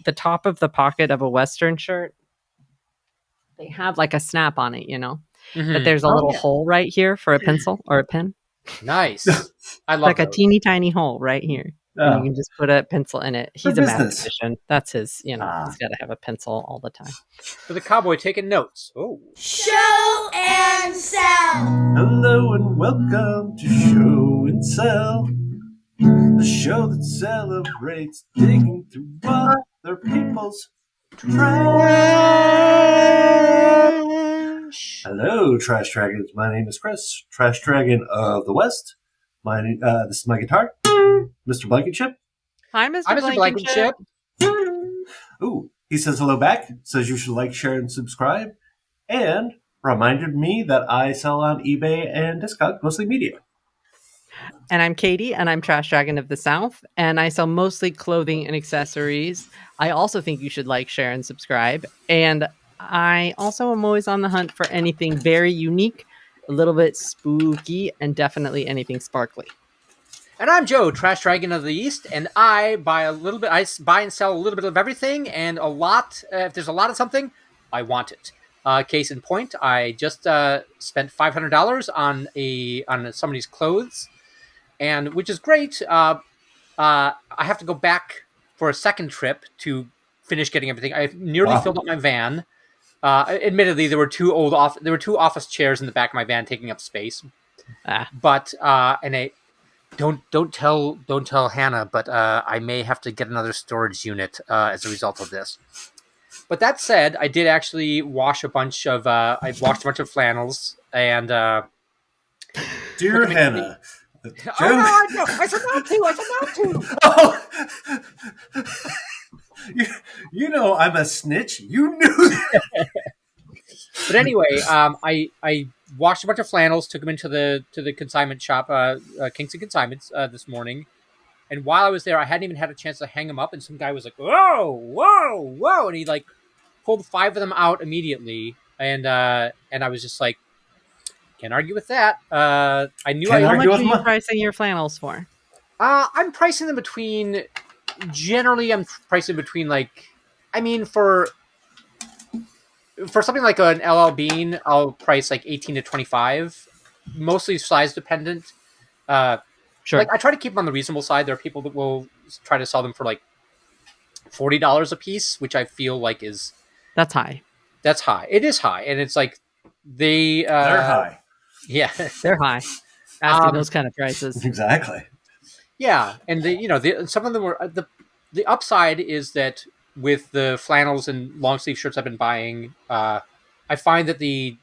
the top of the pocket of a Western shirt, they have like a snap on it, but there's a little hole right here for a pencil or a pen. Nice. I love like those. a teeny tiny hole right here. And you can just put a pencil in it. He's a mathematician. That's his, he's got to have a pencil all the time. For the cowboy taking notes. Oh. Show and Sell. Hello and welcome to Show and Sell, the show that celebrates digging through other people's trash. Hello, Trash Dragons. My name is Chris, Trash Dragon of the West. This is my guitar, Mr. Blankenship. Hi, Mr. Blankenship. Ooh, he says hello back, says you should like, share, and subscribe, and reminded me that I sell on eBay and Discogs, mostly media. And I'm Katie, and I'm Trash Dragon of the South, and I sell mostly clothing and accessories. I also think you should like, share, and subscribe. And I also am always on the hunt for anything very unique, a little bit spooky, and definitely anything sparkly. And I'm Joe, Trash Dragon of the East, and I buy and sell a little bit of everything, and a lot. If there's a lot of something, I want it. Case in point, I just spent $500 on somebody's clothes, and which is great. I have to go back for a second trip to finish getting everything. I nearly filled up my van. Admittedly, there were two office chairs in the back of my van taking up space. But don't tell Hannah, but I may have to get another storage unit as a result of this. But that said, I did actually wash a bunch of flannels and Dear Hannah. Oh no, I said not to. Oh. I'm a snitch. You knew that. But anyway, I washed a bunch of flannels, took them into the consignment shop, Kingston Consignments, this morning. And while I was there, I hadn't even had a chance to hang them up, and some guy was like, "Whoa!" and he like pulled 5 of them out immediately, and I was just like, can't argue with that. I knew. How much are you pricing your flannels for? I'm pricing them between. Generally, I'm pricing between for something like an LL Bean, I'll price like 18 to 25, mostly size dependent. Sure. Like I try to keep them on the reasonable side. There are people that will try to sell them for like $40 a piece, which I feel like that's high. That's high. It is high, and it's like they're high. Yeah, they're high. Asking those kind of prices. Exactly. Yeah, and some of them were the upside is that with the flannels and long sleeve shirts I've been buying, I find that the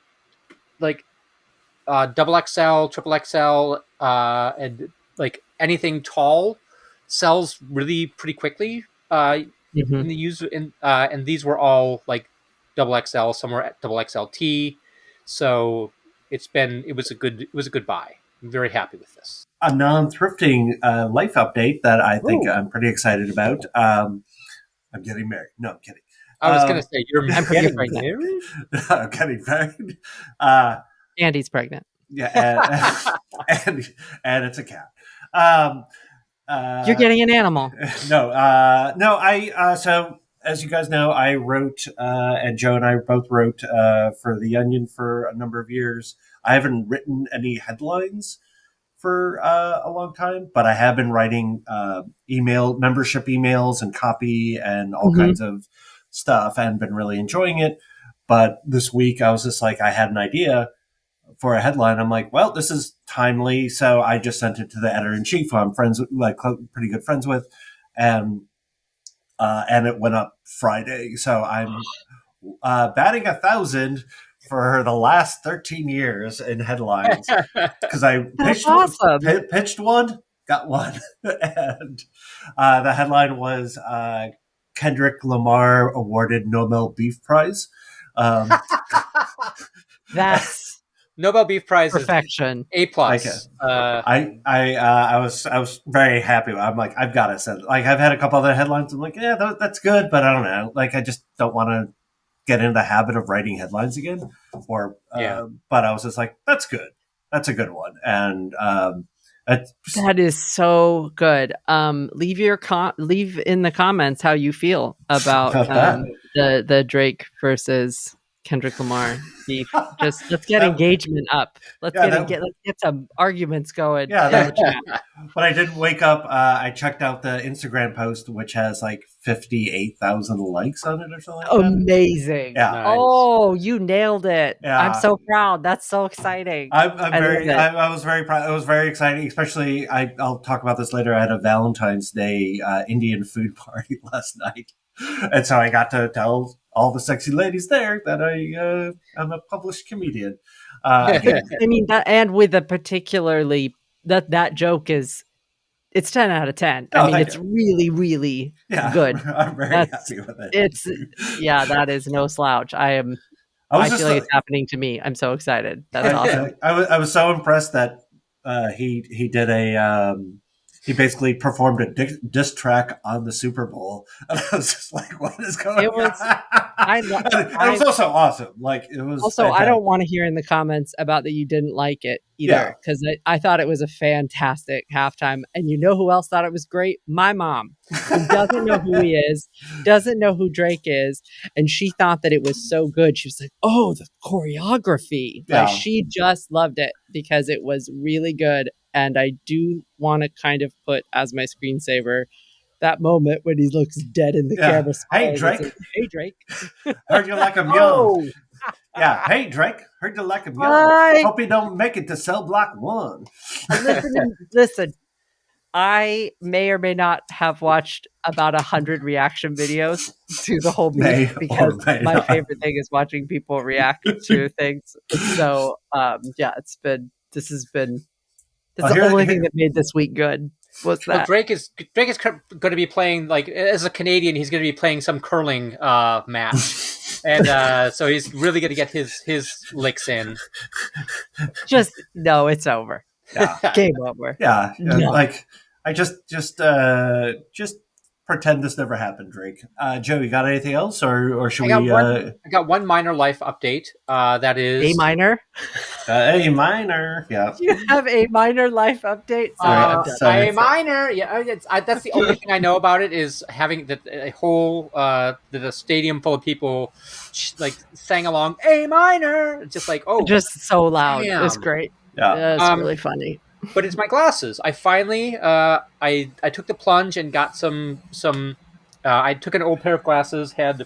double XL, triple XL, and like anything tall sells really pretty quickly. In the use and these were all like double XL, some were at double XLT, so it was a good buy. I'm very happy with this. A non-thrifting life update that I think I'm pretty excited about. I'm getting married. No, I'm kidding. I was going to say, I'm getting married? I'm getting married. Andy's pregnant. Yeah, and it's a cat. You're getting an animal. No. So as you guys know, I wrote, and Joe and I both wrote for The Onion for a number of years. I haven't written any headlines for a long time, but I have been writing membership emails and copy and all kinds of stuff, and been really enjoying it. But this week I was just like, I had an idea for a headline. I'm like, well, this is timely, so I just sent it to the editor-in-chief, who I'm friends with, pretty good friends with, and it went up Friday. So I'm batting 1,000 for the last 13 years in headlines, because I pitched one, got one, and the headline was Kendrick Lamar awarded Nobel Beef Prize. That's Nobel Beef Prize perfection. is A+. I was very happy. I'm like, I've got to send. Like, I've had a couple other headlines. I'm like, yeah, that's good, but I don't know. Like, I just don't want to get into the habit of writing headlines again. But I was just like, that's good. That's a good one. And That is so good. Leave leave in the comments how you feel about the Drake versus Kendrick Lamar beef. Just let's get engagement up. Let's get some arguments going. Yeah, but I did wake up. I checked out the Instagram post, which has like 58,000 likes on it or something like that. Amazing. Yeah. Nice. Oh, you nailed it. Yeah. I'm so proud. That's so exciting. I was very proud. It was very exciting, especially I'll talk about this later. I had a Valentine's Day Indian food party last night, and so I got to tell all the sexy ladies there that I'm a published comedian. I mean, and with a particularly that joke it's 10 out of 10. I mean, it's really, really good. I'm very happy with it. That is no slouch. I feel like it's happening to me. I'm so excited. That's awesome. I was so impressed that he did he basically performed a diss track on the Super Bowl, and I was just like, "What is going on?" It was also awesome. Like it was. Also, fantastic. I don't want to hear in the comments about that you didn't like it either, because I thought it was a fantastic halftime. And you know who else thought it was great? My mom, who doesn't know who he is, doesn't know who Drake is, and she thought that it was so good. She was like, "Oh, the choreography!" Like she just loved it because it was really good. And I do want to kind of put as my screensaver that moment when he looks dead in the camera. Hey, Drake. Says, hey, Drake. Heard you like a mule. Yeah. Hey, Drake. Heard you like a mule. Hope you don't make it to cell block 1. Listen. I may or may not have watched about 100 reaction videos to the whole beef because my favorite thing is watching people react to things. So, this is the only thing that made this week good. What's that? Well, Drake is going to be playing, like, as a Canadian, he's going to be playing some curling match. And so he's really going to get his licks in. No, it's over. Yeah. Game over. Yeah. No. Like, I just pretend this never happened, Drake. Joe, you got anything else, or should we? I got one minor life update. That is A minor. A minor. Yeah. You have a minor life update. A minor. Yeah. That's the only thing I know about it is having a whole the stadium full of people like sang along A minor, just like just so loud. Damn. It's great. Yeah, it's really funny. But it's my glasses. I finally I took the plunge and got some. I took an old pair of glasses, had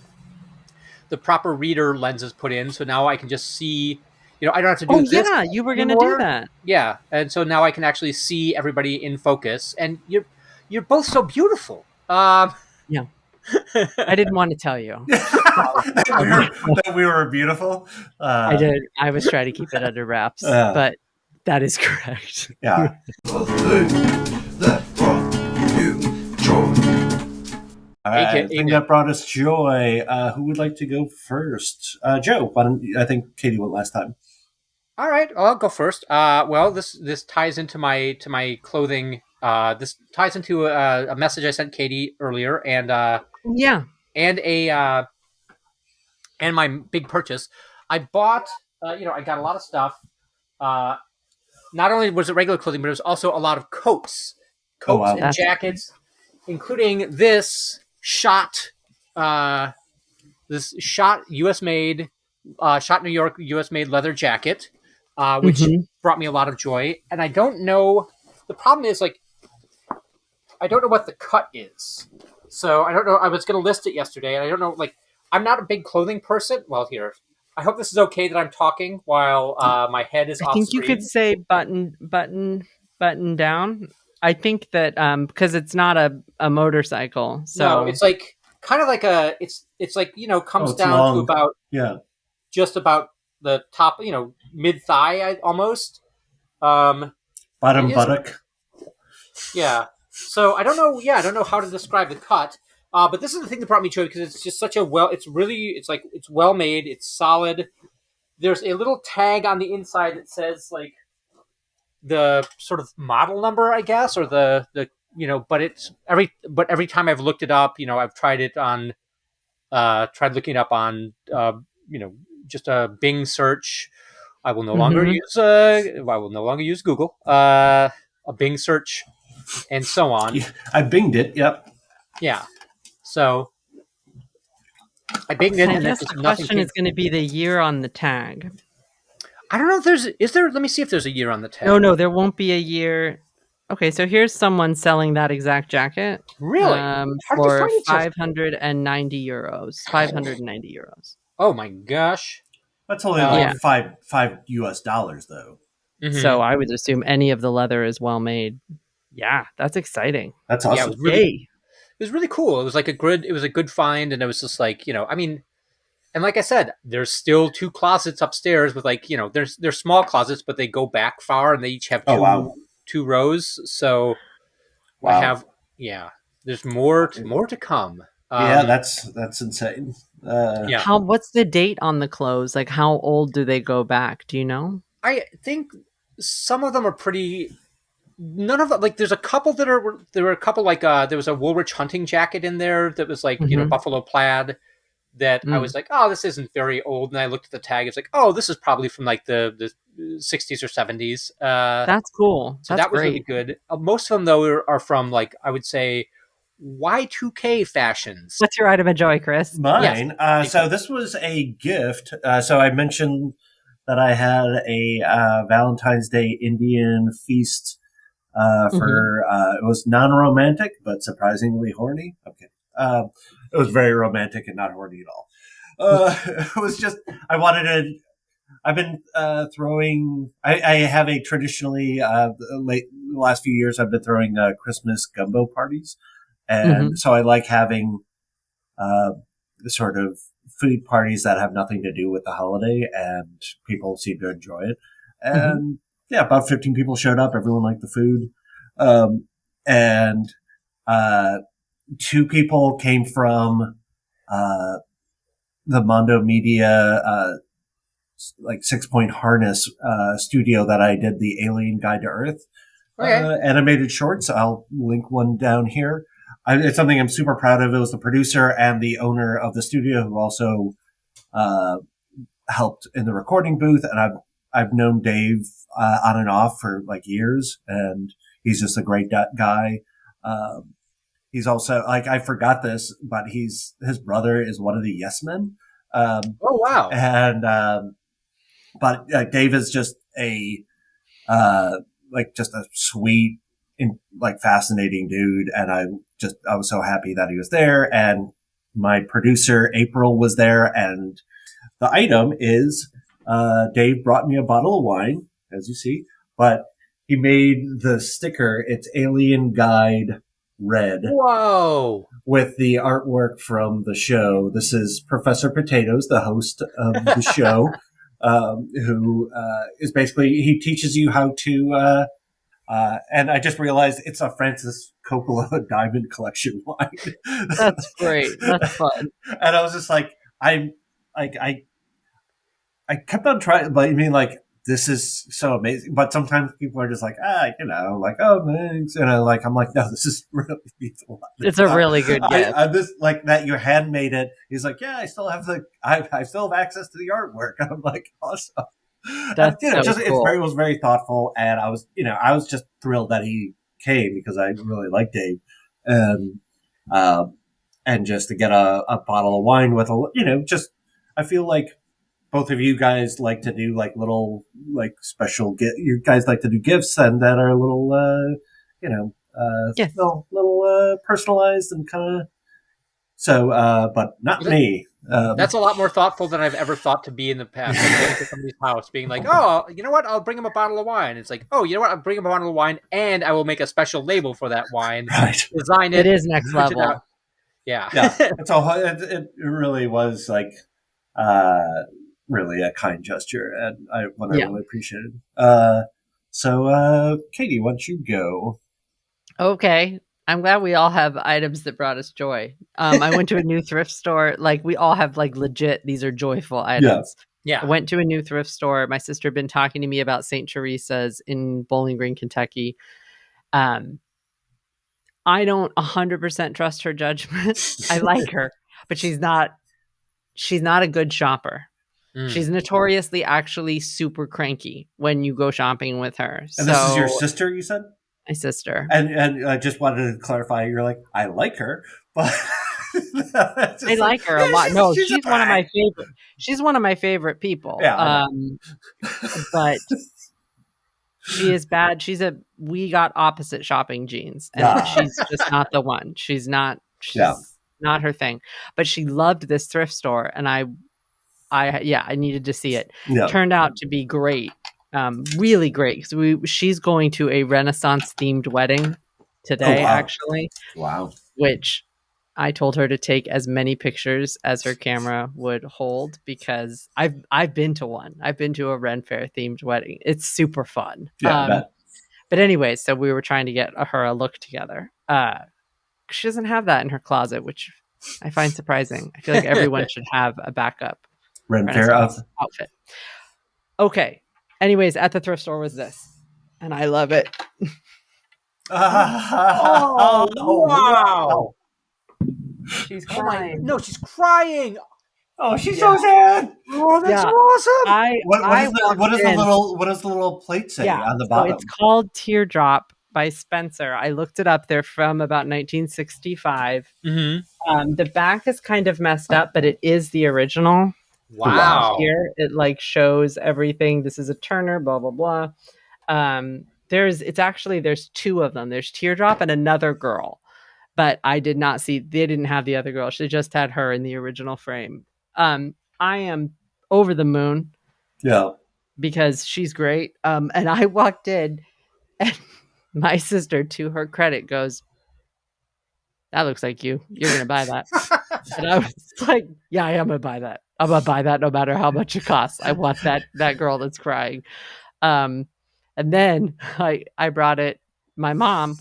the proper reader lenses put in, so now I can just see. I don't have to do this. Oh yeah, you were going to do that. Yeah, and so now I can actually see everybody in focus, and you're both so beautiful. Yeah. I didn't want to tell you that we were beautiful. I did. I was trying to keep it under wraps, but. That is correct. Yeah. The thing that brought you joy. I think that brought us joy. Who would like to go first? Joe. I think Katie went last time. All right, I'll go first. Well, this ties into my clothing. This ties into a message I sent Katie earlier, and and my big purchase. I bought. I got a lot of stuff. Not only was it regular clothing, but it was also a lot of coats and jackets, including this shot U.S. made, shot New York U.S. made leather jacket, which brought me a lot of joy. And I don't know. The problem is, like, I don't know what the cut is. So I don't know. I was going to list it yesterday, and I don't know. Like, I'm not a big clothing person. Well, here. I hope this is okay that I'm talking while my head is off screen. I think you could say button down. I think that because it's not a motorcycle. So no, it's like kind of like it's like, comes down long. To about just about the top, mid thigh almost. Bottom buttock. Yeah. So I don't know. Yeah, I don't know how to describe the cut. But this is the thing that brought me joy because it's just such it's well made. It's solid. There's a little tag on the inside that says like the sort of model number, I guess, or the but every time I've looked it up, I've tried it on, tried looking it up on, just a Bing search. I will no longer use Google. a Bing search, and so on. Yeah, I binged it. Yep. Yeah. So I binged it, I and then guess just the nothing question came. is going to be the year on the tag. I don't know if is there. Let me see if there's a year on the tag. No, there won't be a year. Okay, so here's someone selling that exact jacket Really? How did you for find it so? 590 euros. 590 euros. Oh my gosh. That's only Yeah. five US dollars though. Mhm. So I would assume any of the leather is well made. Yeah, that's exciting. That's Yeah, awesome. it was really Yay. it was really cool. It was like it was a good find, and it was just like, I mean, and like I said, there's still 2 closets upstairs with like, they're small closets, but they go back far, and they each have two rows. So I Wow. have, there's more to come. Yeah, that's insane. Yeah. What's the date on the clothes? Like how old do they go back? Do you know? I think some of them are pretty. None of them, like, there were a couple, like, there was a Woolrich hunting jacket in there that was like, Mhm. buffalo plaid, that I was like, oh, this isn't very old. And I looked at the tag, it's like, oh, this is probably from like the 60s or 70s. That's cool. So That's that was really great. good. Most of them, though, are from, like, I would say, Y2K fashions. What's your item of joy, Chris? Mine. So this was a gift. So I mentioned that I had a Valentine's Day Indian feast for it was non-romantic but surprisingly horny. Okay, it was very romantic and not horny at all. It was just I wanted to. I've been throwing. I have a traditionally the last few years I've been throwing Christmas gumbo parties, and so I like having sort of food parties that have nothing to do with the holiday, and people seem to enjoy it. And yeah, about 15 people showed up. Everyone liked the food, and 2 people came from the Mondo Media like 6-point harness studio that I did the Alien Guide to Earth animated shorts. I'll link one down here. It's something I'm super proud of. It was the producer and the owner of the studio who also helped in the recording booth. And I've known Dave on and off for like years, and he's just a great guy. He's also like, I forgot this, but his brother is one of the Yes Men. Oh wow! And but Dave is just a just a sweet, like fascinating dude, and I was so happy that he was there. And my producer April was there, and the item is Dave brought me a bottle of wine, as you see, but he made the sticker. It's Alien Guide red. Whoa! With the artwork from the show. This is Professor Potatoes, the host of the show, who is basically, he teaches you how to, and I just realized it's a Francis Coppola Diamond Collection wine. That's great. That's fun. And I was just like, I kept on trying, but I mean, like, this is so amazing. But sometimes people are just like, like, oh, thanks. And I'm like, no, this is really beautiful. It's a really good gift. I'm just like that. You handmade it. He's like, yeah, I still have I still have access to the artwork. And I'm like, awesome. That's and, so cool. It was very thoughtful. And I was just thrilled that he came because I really like Dave. And just to get a bottle of wine with I feel like both of you guys like to do like little like special you guys like to do gifts and that are a little little personalized and kind of but not me. That's a lot more thoughtful than I've ever thought to be in the past. Like going to somebody's house, being like, "Oh, you know what? I'll bring him a bottle of wine." It's like, "Oh, you know what? I'll bring him a bottle of wine, and I will make a special label for that wine, right? Design it. It is next level. Yeah. It's all. It really was like really a kind gesture, and I really appreciated. So, Katie, why don't you go? Okay. I'm glad we all have items that brought us joy. I went to a new thrift store. Like we all have like legit, these are joyful items. Yeah. I went to a new thrift store. My sister had been talking to me about St. Teresa's in Bowling Green, Kentucky. I don't 100% trust her judgment. I like her, but she's not a good shopper. She's notoriously actually super cranky when you go shopping with her. And this is your sister, you said? My sister. And I just wanted to clarify. You're like, I like her, but I like her a lot. No, she's one of my fine. favorite. She's one of my favorite people. Yeah, I But she is bad. We got opposite shopping genes, and Ah. she's just not the one. She's not her thing. But she loved this thrift store, and I needed to see it. Yeah. Turned out to be great. Really great, because she's going to a Renaissance themed wedding today, actually. Wow. Which I told her to take as many pictures as her camera would hold, because I've been to one. I've been to a Ren Fair themed wedding. It's super fun. Yeah, I bet. But anyway, so we were trying to get her a look together. She doesn't have that in her closet, which I find surprising. I feel like everyone should have a backup Ren Fair outfit. Okay. Anyways, at the thrift store was this, and I love it. Oh, wow. She's crying. No, she's crying. Oh, she's so sad. Oh, that's Yeah. awesome. What does the little plate say on the bottom? So it's called Teardrop by Spencer. I looked it up. They're from about 1965. Mm-hmm. The back is kind of messed up, but it is the original. Wow. Here it like shows everything. This is a Turner, blah blah blah. There's two of them. There's Teardrop and another girl, but I did not see. They didn't have the other girl. She just had her in the original frame. I am over the moon. Yeah, because she's great. And I walked in, and my sister, to her credit, goes, "That looks like you. You're gonna buy that." And I was like, "Yeah, I am gonna buy that. I'm gonna buy that no matter how much it costs. I want that girl that's crying." And then I brought it. My mom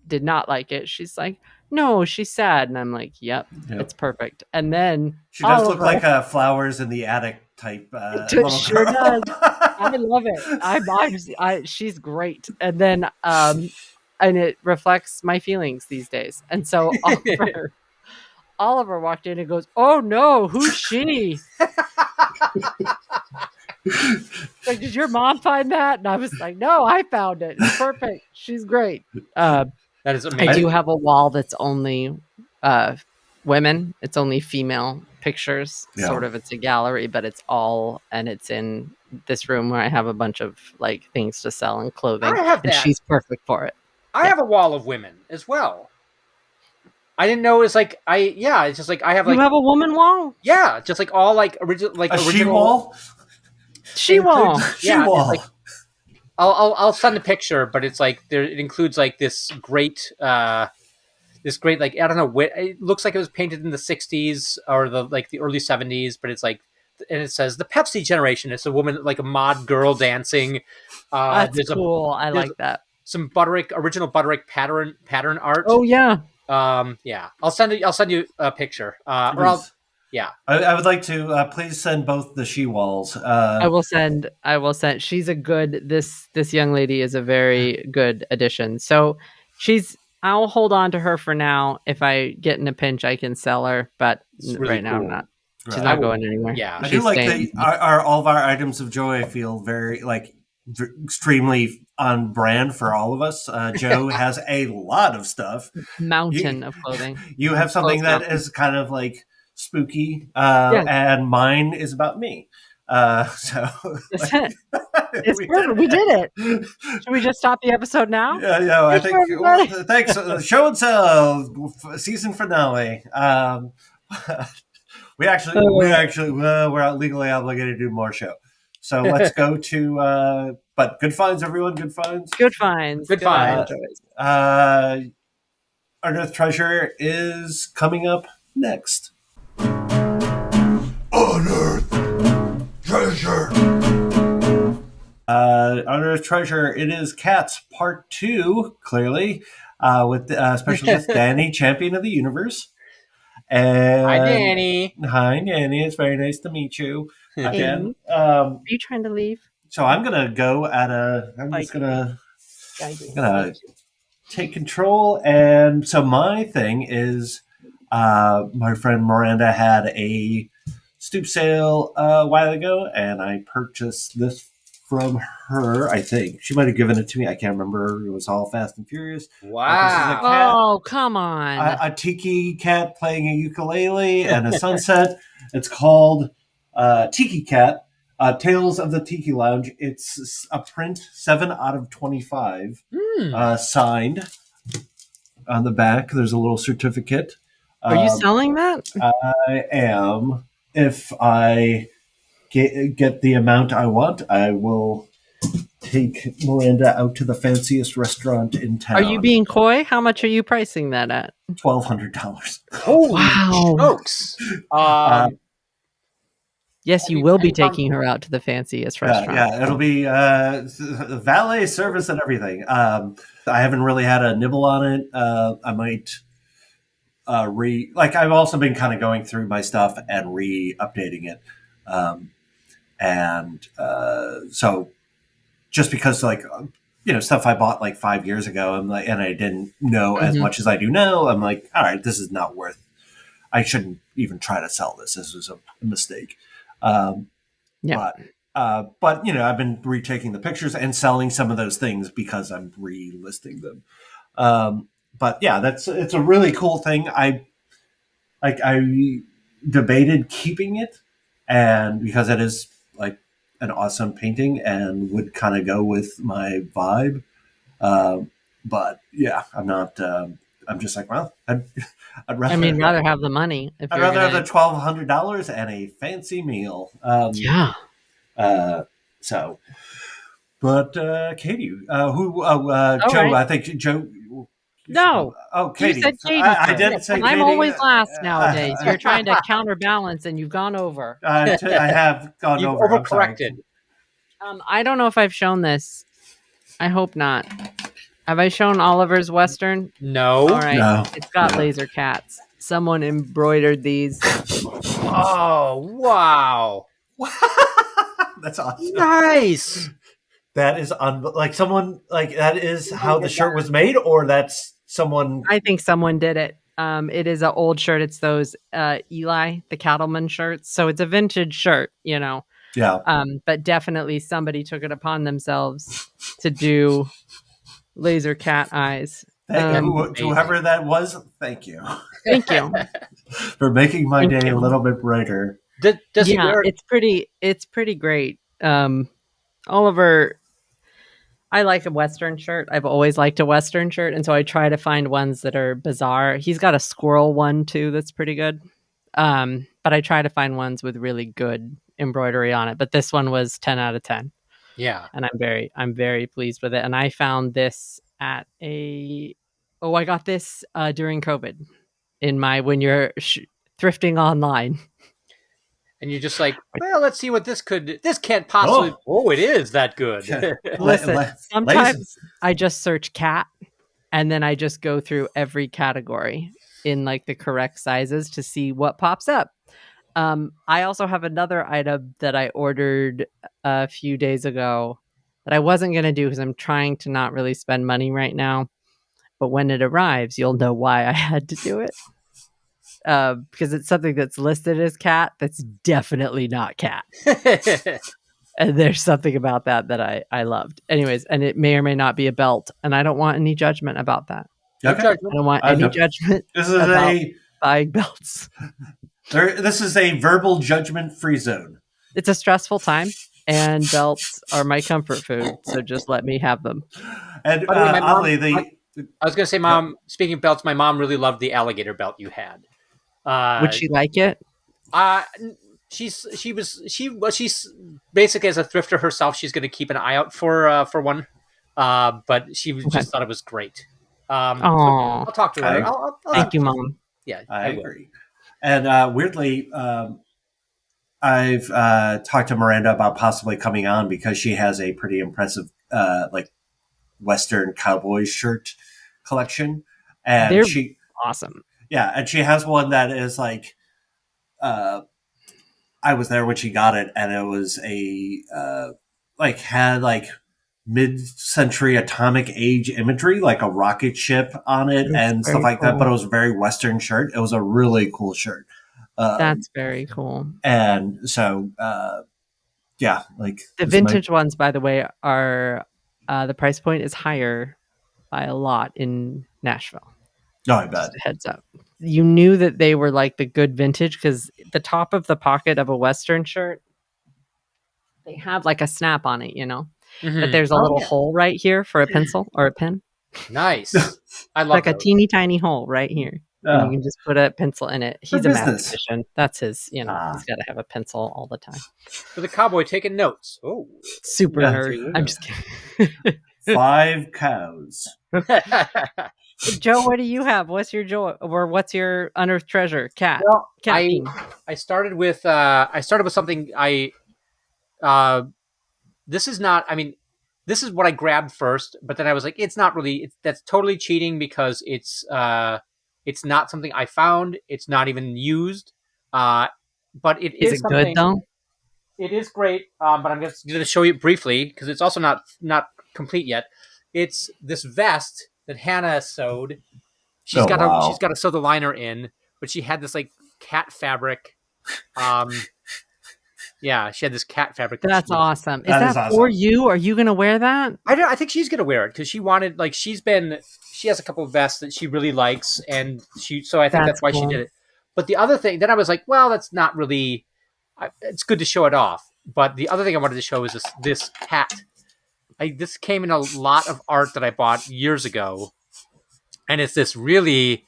did not like it. She's like, "No, she's sad." And I'm like, yep. It's perfect. And then she does look like a flowers in the attic type. Sure does. I love it. She's great. And then and it reflects my feelings these days. And so Oliver walked in and goes, "Oh no, who's she?" Like, "Did your mom find that?" And I was like, "No, I found it. It's perfect. She's great." That is amazing. I do have a wall that's only women. It's only female pictures. Yeah. Sort of. It's a gallery, but it's in this room where I have a bunch of like things to sell and clothing. I have that. And she's perfect for it. I have a wall of women as well. I didn't know it's like it's just like I have like you have a woman wall. Yeah, just like all like original she wall. She wall. Yeah, she wall. Like, I'll send a picture, but it's like it includes like this great like I don't know, it looks like it was painted in the 60s or the early 70s, but it's like, and it says the Pepsi generation. It's a woman, like a mod girl dancing. That's cool. I like that. Some original Butterick pattern art. Oh yeah. Yeah. I'll send you a picture. I would like to please send both the she walls. I will send. She's a good. This young lady is a very good addition. So I'll hold on to her for now. If I get in a pinch, I can sell her. But really right now, cool. I'm not. She's not going anywhere. Yeah, I do like all of our items of joy feel very extremely on brand for all of us. Joe has a lot of stuff. Mountain of clothing. You have something that is kind of like spooky, and mine is about me. So it's perfect. We did it. Should we just stop the episode now? Yeah. I think. Thanks. Show and Sell season finale. We're legally obligated to do more show. So let's go to. But good finds, everyone. Good finds. Good finds. Good finds. Unearthed Treasure is coming up next. Unearthed Treasure. Unearthed Treasure. It is Cats Part 2. Clearly, with special guest Danny, Champion of the Universe. And hi, Danny. Hi, Danny. It's very nice to meet you again. Are you trying to leave? So I'm gonna go I'm just gonna take control. And so my thing is, my friend Miranda had a stoop sale a while ago, and I purchased this from her. I think she might have given it to me. I can't remember. It was all Fast and Furious. This is a Wow. cat, Oh, come on. a tiki cat playing a ukulele and a sunset. It's called Tiki Cat. Tales of the Tiki Lounge. It's a print, 7 out of 25, signed on the back. There's a little certificate. Are you selling that? I am. If I get the amount I want, I will take Miranda out to the fanciest restaurant in town. Are you being coy? How much are you pricing that at? $1,200? Holy Wow. smokes. Yes, you will be taking her out to the fanciest restaurant. Yeah, it'll be valet service and everything. I haven't really had a nibble on it. I might I've also been kind of going through my stuff and re-updating it. So just because stuff I bought like 5 years ago, and I didn't know as much as I do now, I'm like, all right, this is not worth. I shouldn't even try to sell this. This was a mistake. But I've been retaking the pictures and selling some of those things because I'm relisting them. But yeah, it's a really cool thing. I debated keeping it, and because it is like an awesome painting and would kind of go with my vibe. But yeah, I'm not. I'm just like, well, I'd rather have the money. I'd rather have the $1,200 and a fancy meal. But Katie, Joe, right. I think Joe. No. Oh, Katie. You said Katie. I didn't say Katie. I'm always last nowadays. You're trying to counterbalance, and you've gone over. I have gone You've over. overcorrected. I don't know if I've shown this. I hope not. Have I shown Oliver's Western? No. All right. No. It's got laser cats. Someone embroidered these. Oh, wow. That's awesome. Nice. That is someone that is how the shirt was made, or that's someone. I think someone did it. It is an old shirt. It's those Eli, the cattleman shirts. So it's a vintage shirt, Yeah. But definitely somebody took it upon themselves to do laser cat eyes. Whoever that was, thank you. Thank you for making my day a little bit brighter. It's pretty great. Oliver, I like a Western shirt. I've always liked a Western shirt, and so I try to find ones that are bizarre. He's got a squirrel one too that's pretty good. But I try to find ones with really good embroidery on it. But this one was 10 out of 10. Yeah. And I'm very pleased with it. And I found this at I got this during COVID when you're thrifting online. And you're just like, well, let's see what this can't possibly. Oh, it is that good. Listen, sometimes I just search cat, and then I just go through every category in like the correct sizes to see what pops up. I also have another item that I ordered a few days ago that I wasn't going to do because I'm trying to not really spend money right now. But when it arrives, you'll know why I had to do it. Because it's something that's listed as cat that's definitely not cat. And there's something about that I loved. Anyways, and it may or may not be a belt, and I don't want any judgment about that. Okay. I don't want any judgment about buying belts. This is a verbal judgment-free zone. It's a stressful time, and belts are my comfort food, so just let me have them. And I was going to say, Mom, speaking of belts, my mom really loved the alligator belt you had. Would she like it? She's basically, as a thrifter herself, she's going to keep an eye out for one. But she just thought it was great. So I'll talk to her. Thank you, Mom. Yeah, I agree. And weirdly, I've talked to Miranda about possibly coming on because she has a pretty impressive Western cowboy shirt collection, and they're she awesome. Yeah, and she has one that is like, I was there when she got it, and it was had mid-century atomic age imagery, like a rocket ship on it and stuff like that. But it was a very Western shirt. It was a really cool shirt. That's very cool. And so Yeah, like The this vintage ones, by the way, are the price point is higher by a lot in Nashville. Oh, I bet. Just a heads up. You knew that they were like the good vintage because the top of the pocket of a Western shirt, they have like a snap on it, but there's a little hole right here for a pencil or a pen. Nice. I love Like a those. teeny tiny hole right here. And you Oh, can just put a pencil in it. He's a business. mathematician. That's his, he's Ah. got to have a pencil all the time. For the cowboy taking notes. Oh. Super Yeah. nerd. I'm just kidding. 5 cows. Joe, what do you have? What's your joy, or what's your unearthed treasure? Cat. Well, Cat theme. I started with something this is not, I mean, this is what I grabbed first, but then I was like, it's not really, that's totally cheating because it's not something I found. It's not even used. But it Is is it something, good though? It is great. But I'm just going to show you briefly because it's also not complete yet. It's this vest that Hannah sewed. She's got to sew the liner in, but she had this like cat fabric. Yeah, she had this cat fabric. That's awesome. Is That that is awesome. for you? Are you going to wear that? I think she's gonna wear it because she wanted, like, she has a couple of vests that she really likes, and so I think that's why she did it. But the other thing, then I was like, well, that's not really. It's good to show it off, but the other thing I wanted to show is this cat. This came in a lot of art that I bought years ago, and it's this really.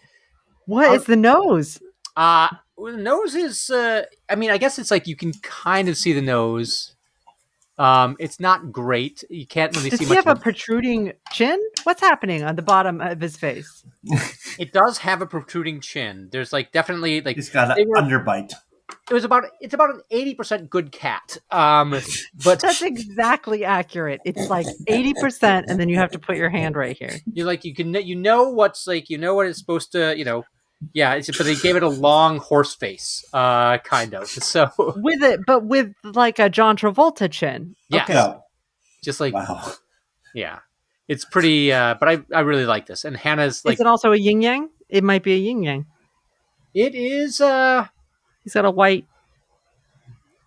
What is the nose? The nose is. I mean, I guess it's like you can kind of see the nose. It's not great. You can't really see much. Does he have a protruding chin? What's happening on the bottom of his face? It does have a protruding chin. There's like definitely like He's got an underbite. It's about an 80% good cat. But that's exactly accurate. It's like 80%, and then you have to put your hand right here. You like what it's supposed to. Yeah, but they gave it a long horse face, kind of. So with like a John Travolta chin. Yeah, okay. Yeah. Just like Wow. Yeah, it's pretty. But I really like this. And Hannah's like. Is it also a yin yang? It might be a yin yang. It is. He's got a white.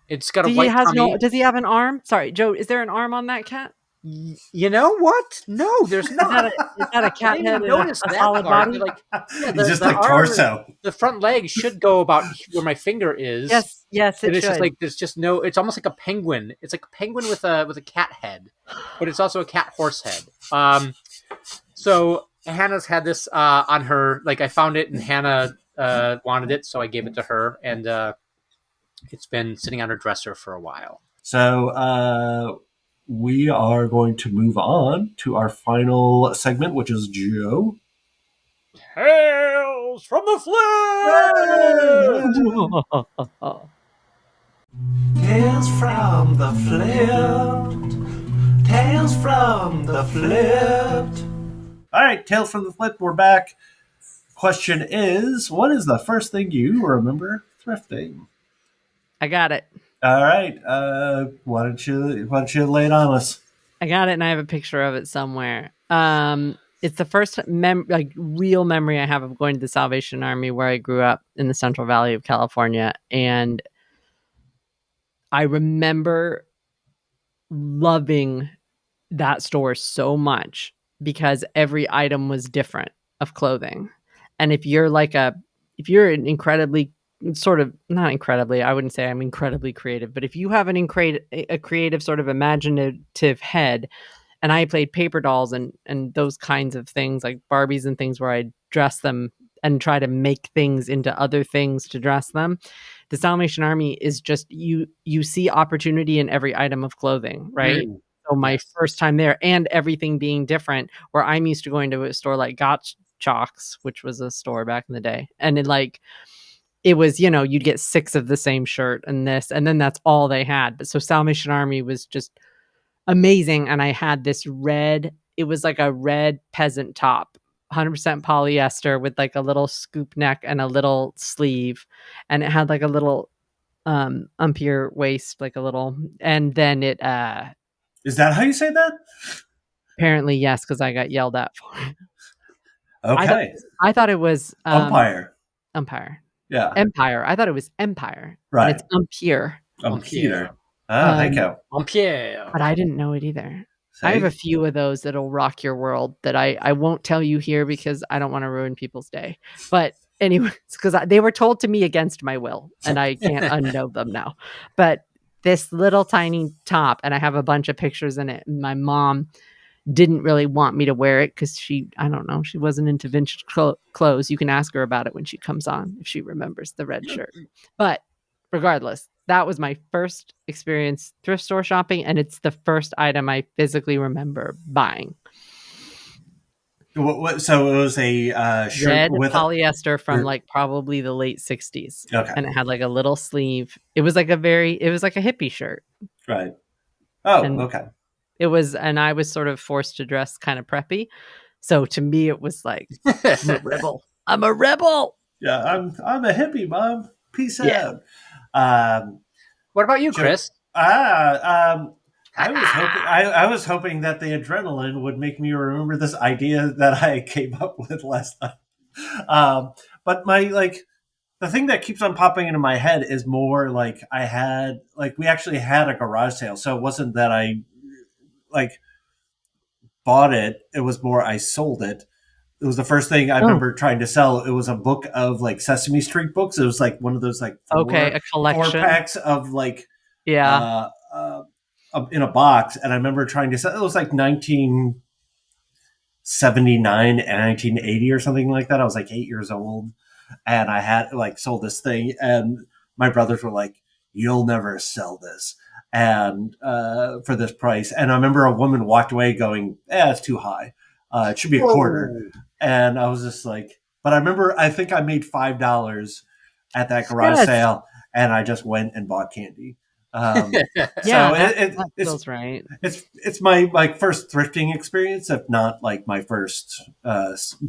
It's got a white tummy. Does he have an arm? Sorry, Joe. Is there an arm on that cat? You know what? No, there's not. Is that a cat head? Notice a that solid part. body? Like, It's just like torso. The front leg should go about where my finger is. Yes, it it's should. Just like there's just no. It's almost like a penguin. It's like a penguin with a cat head, but it's also a cat horse head. So Hannah's had this on her. Like I found it, and Hannah wanted it, so I gave it to her, and it's been sitting on her dresser for a while. So we are going to move on to our final segment, which is Joe. Tales from the Flypt! Tales from the Flypt. Tales from the Flypt. All right, Tales from the Flypt. We're back. Question is, what is the first thing you remember thrifting? I got it. All right. Why don't you lay it on us? I got it, and I have a picture of it somewhere. It's the first real memory I have of going to the Salvation Army, where I grew up in the Central Valley of California, and I remember loving that store so much because every item was different of clothing, and if you're an incredibly not incredibly, I wouldn't say I'm incredibly creative, but if you have a creative sort of imaginative head, and I played paper dolls and those kinds of things like Barbies and things where I dress them and try to make things into other things to dress them. The Salvation Army is just, you see opportunity in every item of clothing, right? So my first time there, and everything being different, where I'm used to going to a store like Gottschalk's, which was a store back in the day, and it was, you'd get 6 of the same shirt and this, and then that's all they had. But so Salvation Army was just amazing. And I had this it was like a red peasant top, 100% polyester with like a little scoop neck and a little sleeve. And it had like a little umpire waist, like a little, and then it... Is that how you say that? Apparently, yes, because I got yelled at for it. Okay. I thought it was... Umpire. Umpire. Yeah. Empire. I thought it was Empire. Right. And it's Umpire. Umpire. Oh, thank you. Empire. But I didn't know it either. I have See? a few of those that'll rock your world that I won't tell you here because I don't wanna ruin people's day. But anyways, 'cause they were told to me against my will, and I can't unknow them now. But this little tiny top, and I have a bunch of pictures in it, and my mom didn't really want me to wear it because I don't know, she wasn't into vintage clothes. You can ask her about it when she comes on if she remembers the red shirt. But regardless, that was my first experience thrift store shopping, and it's the first item I physically remember buying. So it was a shirt Red with polyester from like probably the late 60s. Okay. And it had like a little sleeve. It was like a hippie shirt. Right. Oh, And okay. and I was sort of forced to dress kind of preppy. So to me, it was like, I'm a rebel. I'm a rebel. Yeah, I'm a hippie, Mom. Peace Yeah. out. What about you, Chris? I was hoping that the adrenaline would make me remember this idea that I came up with last night. But the thing that keeps on popping into my head is more like we actually had a garage sale, so it wasn't that I like bought it. It was more I sold it. It was the first thing I remember trying to sell. It was a book of like Sesame Street books. It was like one of those like A collection. 4 packs of like Yeah. In a box, and I remember trying to sell. It was like 1979 and 1980 or something like that. I was like 8 years old, and I had like sold this thing, and my brothers were like, "You'll never sell this." And for this price. And I remember a woman walked away going, it's too high. It should be a quarter. And I was just like, but I think I made $5 at that garage sale, and I just went and bought candy. That feels right. It's my first thrifting experience, if not like my first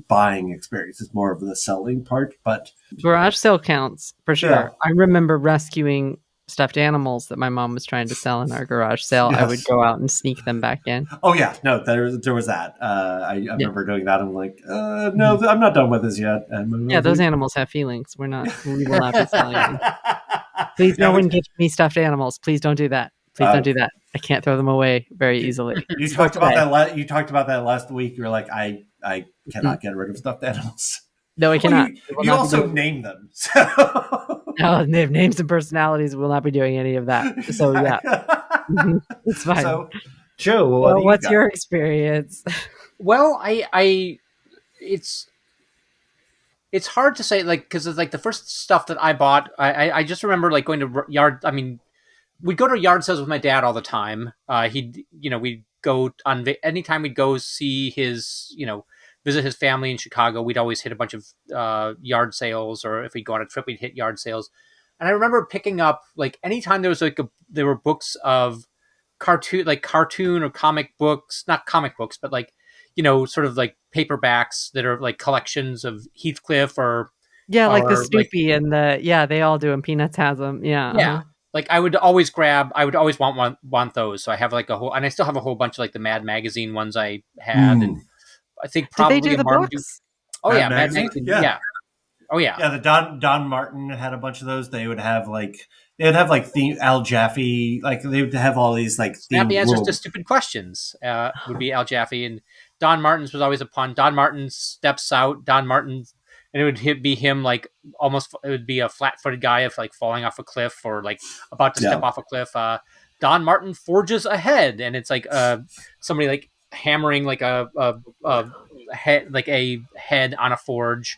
buying experience. It's more of the selling part, but garage sale counts for sure. Yeah. I remember rescuing stuffed animals that my mom was trying to sell in our garage sale. Yes. I would go out and sneak them back in. Oh yeah, no, there was that. I remember doing that. I'm like, no, I'm not done with this yet. Yeah, those animals have feelings. We will not be selling them. Please, no one gives me stuffed animals. Please don't do that. Please don't do that. I can't throw them away very easily. You talked about that. You talked about that last week. You're like, I cannot get rid of stuffed animals. No, I cannot. You also name them. So. No, they have names and personalities. We'll not be doing any of that. So yeah, it's fine. So, Joe, what's your experience? Well, it's hard to say, like, because it's like the first stuff that I bought. I just remember like going to yard. I mean, we'd go to yard sales with my dad all the time. We'd go on anytime we'd go see his, visit his family in Chicago. We'd always hit a bunch of yard sales, or if we'd go on a trip, we'd hit yard sales. And I remember picking up like anytime there was there were books of cartoon or comic books, not comic books, but like, sort of like paperbacks that are like collections of Heathcliff like the Snoopy and they all do, and Peanuts has them. Yeah. Yeah. Like I would always want those. So I have like and I still have a whole bunch of like the Mad Magazine ones I had. And I think probably did they do the books? Mad Magazine. Yeah. Oh yeah. Yeah. The Don Martin had a bunch of those. They would have theme Al Jaffe, like they would have all these like snappy answers to stupid questions. Would be Al Jaffe, and Don Martin's was always a pun. Don Martin steps out. Don Martin, and it would be him like almost. It would be a flat-footed guy of like falling off a cliff or like about to step off a cliff. Don Martin forges ahead, and it's like somebody like hammering like a head, like a head on a forge.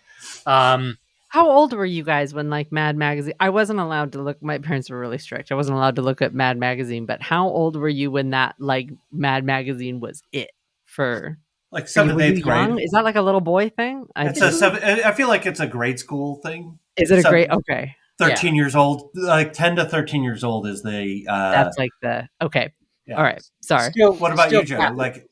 How old were you guys when like Mad Magazine? I wasn't allowed to look. My parents were really strict. I wasn't allowed to look at Mad Magazine. But how old were you when that like Mad Magazine was it for? Like 7th, 8th grade. Is that like a little boy thing? I feel like it's a grade school thing. Is it a grade? Okay. 13 years old, like 10 to 13 years old is the. That's like the okay. Yeah. All right. Sorry. What about you, Joe? Like,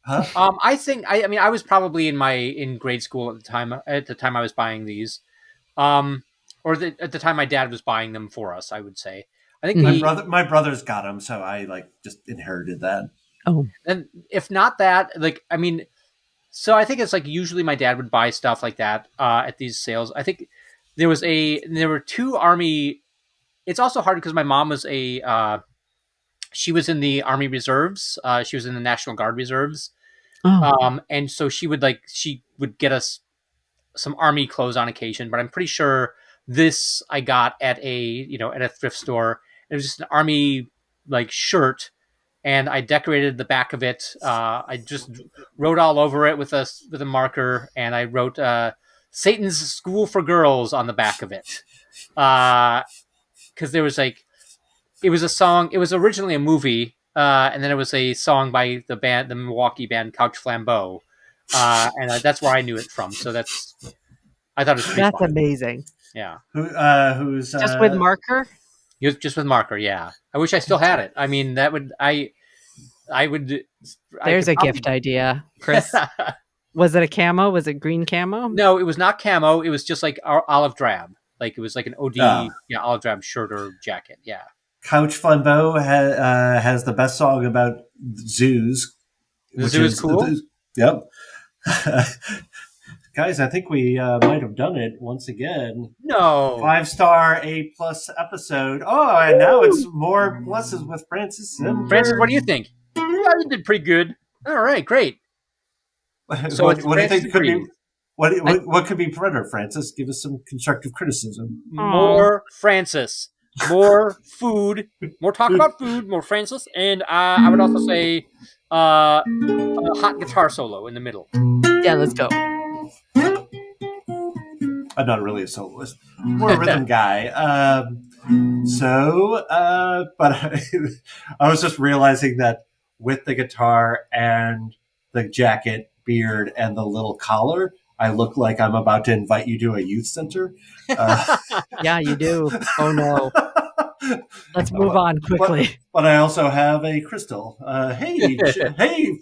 huh? I think I was probably in grade school at the time. At the time I was buying these, at the time my dad was buying them for us. I would say. I think my brothers got them, so I like just inherited that. Oh, and if not that, like, I mean, so I think it's like usually my dad would buy stuff like that at these sales. I think there were two Army. It's also hard because my mom was a she was in the Army Reserves. She was in the National Guard Reserves. Oh, And so she would get us some army clothes on occasion, but I'm pretty sure this I got at a thrift store. It was just an army like shirt, and I decorated the back of it. I just wrote all over it with a marker, and I wrote Satan's School for Girls on the back of it. Because there was it was a song. It was originally a movie, and then it was a song by the Milwaukee band Couch Flambeau, and that's where I knew it from. So I thought it was pretty that's fun. amazing. Yeah, Who's Just with marker? just with marker. Yeah, I wish I still had it. I mean, that would I would. There's a gift idea, Chris. Was it a camo? Was it green camo? No, it was not camo. It was just like olive drab. Like it was like an OD, olive drab shirt or jacket. Yeah. Couch Flambeau has the best song about zoos. The zoo is cool? Yep. Guys, I think we might have done it once again. No. 5-star A+ episode. Oh, and now it's more pluses with Francis. Francis, what do you think? Yeah, you did pretty good. All right, great. So what do you think could be? Francis What could be better, Francis? Give us some constructive criticism. More Francis, more food, more talk about food, more Francis, and I would also say a hot guitar solo in the middle. Yeah, let's go. I'm not really a soloist. More a rhythm guy. But I was just realizing that with the guitar and the jacket, beard, and the little collar, I look like I'm about to invite you to a youth center. Yeah, you do. Oh no. Let's move on quickly. But I also have a crystal. Hey,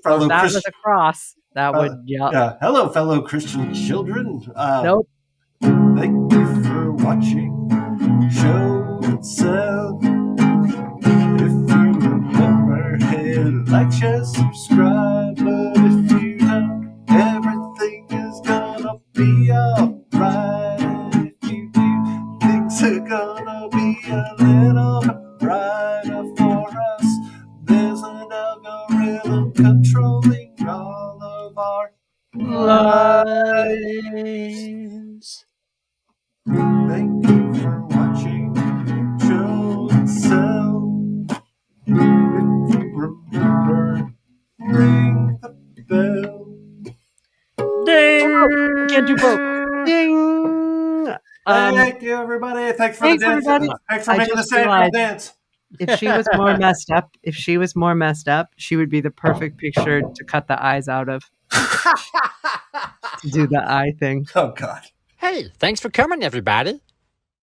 fellow That Christian. was a cross. That would, Yeah. Hello, fellow Christian children. Nope. Thank you for watching Show and Sell. If you remember, hit like, share, subscribe. But if you don't, everything is gonna be alright. And if you do, things are gonna be a little bit brighter for us. There's an algorithm controlling all of our lives. Thank you for watching Show and Sell. If you remember, ring the bell. Ding! Can't do both. Ding! Thank you, everybody. Thanks for thanks, the dance. everybody. Thanks for I making the just same realized- dance. If she was more messed up, she would be the perfect picture to cut the eyes out of. To do the eye thing. Oh, God. Hey, thanks for coming, everybody.